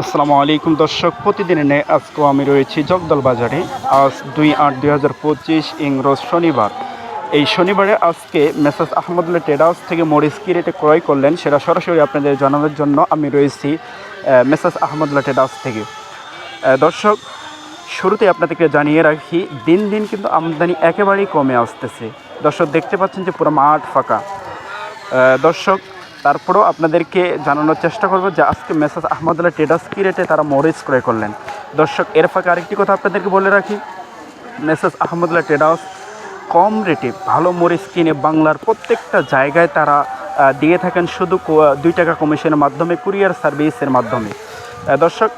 আসসালামু আলাইকুম দর্শক, প্রতিদিনের ন্যায় আজকেও আমি রয়েছি জগদল বাজারে। আজ 2/8/2025 ইংরোজ শনিবার। এই শনিবারে আজকে মেসার্স আহমদুল্লাহ ট্রেড হাউস থেকে মরিচ কী রেটে ক্রয় করলেন সেটা সরাসরি আপনাদের জানানোর জন্য আমি রয়েছি মেসার্স আহমদুল্লাহ ট্রেড হাউস থেকে। দর্শক, শুরুতে আপনাদেরকে জানিয়ে রাখি, দিন দিন কিন্তু আমদানি একেবারেই কমে আসতেছে। দর্শক, দেখতে পাচ্ছেন যে পুরো মাঠ ফাঁকা। দর্শক, তারপরেও আপনাদেরকে জানানোর চেষ্টা করব যে আজকে মেসার্স আহমদুল্লাহ ট্রেডার্স কী রেটে তারা মরিচ ক্রয় করলেন। দর্শক, এর ফাঁকে আরেকটি কথা আপনাদেরকে বলে রাখি, মেসার্স আহমদুল্লাহ ট্রেডার্স কম রেটে ভালো মরিচ কিনে বাংলার প্রত্যেকটা জায়গায় তারা দিয়ে থাকেন শুধু 2 টাকা কমিশনের মাধ্যমে, কুরিয়ার সার্ভিসের মাধ্যমে। দর্শক,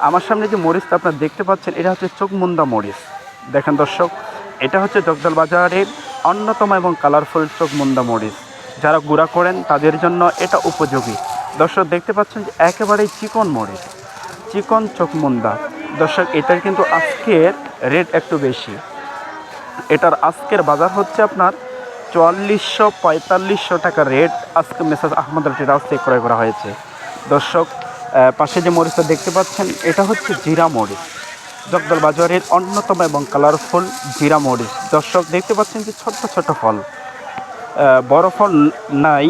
আমার সামনে যে মরিচটা আপনারা দেখতে পাচ্ছেন এটা হচ্ছে চোখমুন্দা মরিচ। দেখেন দর্শক, এটা হচ্ছে জগদল বাজারের অন্যতম এবং কালারফুল চোখমুন্দা মরিচ। যারা গুঁড়া করেন তাদের জন্য এটা উপযোগী। দর্শক, দেখতে পাচ্ছেন যে একেবারেই চিকন মরিচ, চিকন চোখমুন্দা। দর্শক, এটার কিন্তু আজকের রেট একটু বেশি। এটার আজকের বাজার হচ্ছে আপনার 4400-4500 টাকা রেট আজকে মেসার্স আহমদুল্লাহ ট্রেড হাউস থেকে ক্রয় করা হয়েছে। দর্শক, পাশে যে মরিচটা দেখতে পাচ্ছেন এটা হচ্ছে জিরা মরিচ, জগদল বাজারের অন্যতম এবং কালারফুল জিরা মরিচ। দর্শক, দেখতে পাচ্ছেন যে ছোট্ট ছোট্ট ফল, বড় ফল নাই,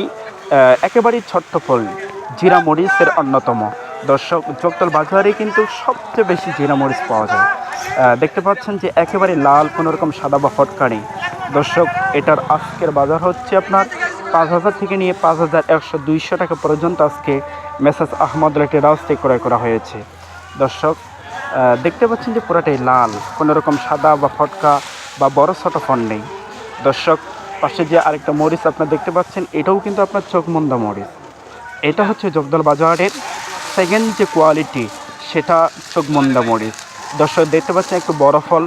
একেবারেই ছোট্ট ফল, জিরা মরিচের অন্যতম। দর্শক, জগদল বাজারে কিন্তু সবচেয়ে বেশি জিরা মরিচ পাওয়া যায়। দেখতে পাচ্ছেন যে একেবারে লাল, কোনো রকম সাদা বা ফটকা নেই। দর্শক, এটার আজকের বাজার হচ্ছে আপনার 5000 থেকে নিয়ে 5100-200 টাকা পর্যন্ত আজকে মেসার্স আহমদুল্লাহ ট্রেড হাউস থেকে ক্রয় করা হয়েছে। দর্শক, দেখতে পাচ্ছেন যে পুরাটাই লাল, কোনো রকম সাদা বা ফটকা বা বড় ছোটো ফল নেই। দর্শক, পাশে যে আরেকটা মরিচ আপনারা দেখতে পাচ্ছেন এটাও কিন্তু আপনার চোখমুন্দা মরিচ। এটা হচ্ছে জগদল বাজারের সেকেন্ড যে কোয়ালিটি সেটা চোখমুন্দা মরিচ। দর্শক, দেখতে পাচ্ছেন একটু বড় ফল,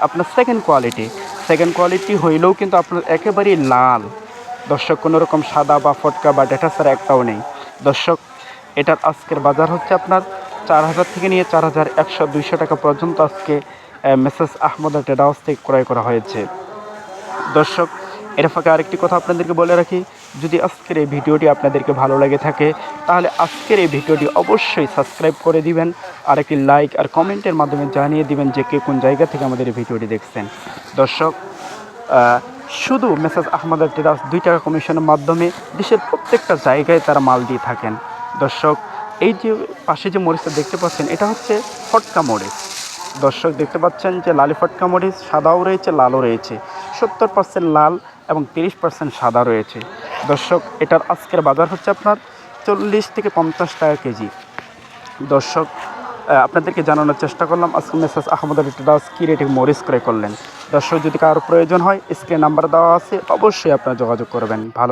আপনার সেকেন্ড কোয়ালিটি হইলেও কিন্তু আপনার একেবারেই লাল। দর্শক, কোনো রকম সাদা বা ফটকা বা ডেটা ছাড়া একটাও নেই। দর্শক, এটার আজকের বাজার হচ্ছে আপনার 4000 থেকে নিয়ে 4100-200 টাকা পর্যন্ত আজকে মেসার্স আহমদুল্লাহ ট্রেড হাউস থেকে ক্রয় করা হয়েছে। দর্শক, এর ফাঁকে আরেকটি কথা আপনাদেরকে বলে রাখি, যদি আজকের এই ভিডিওটি আপনাদেরকে ভালো লেগে থাকে তাহলে আজকের এই ভিডিওটি অবশ্যই সাবস্ক্রাইব করে দিবেন, আর একটি লাইক আর কমেন্টের মাধ্যমে জানিয়ে দিবেন যে কে কোন জায়গা থেকে আমাদের এই ভিডিওটি দেখছেন। দর্শক, শুধু মেসার্স আহমদুল্লাহ ট্রেড হাউস 2 টাকা কমিশনের মাধ্যমে দেশের প্রত্যেকটা জায়গায় তারা মাল দিয়ে থাকেন। দর্শক, এই যে পাশে যে মরিচটা দেখতে পাচ্ছেন এটা হচ্ছে ফটকা মরিচ। দর্শক, দেখতে পাচ্ছেন যে লালি ফটকা মরিচ সাদাও রয়েছে, লালও রয়েছে, 70% লাল এবং 30% সাদা রয়েছে। দর্শক, এটার আজকের বাজার হচ্ছে আপনার 40 থেকে 50 টাকা কেজি। দর্শক, আপনাদেরকে জানানোর চেষ্টা করলাম আজকে মেসার্স আহমদুল্লাহ ট্রেড হাউস কী রেটে মরিচ ক্রয় করলেন। দর্শক, যদি কারো প্রয়োজন হয় স্ক্রিনে নাম্বার দেওয়া আছে, অবশ্যই আপনারা যোগাযোগ করবেন। ভালো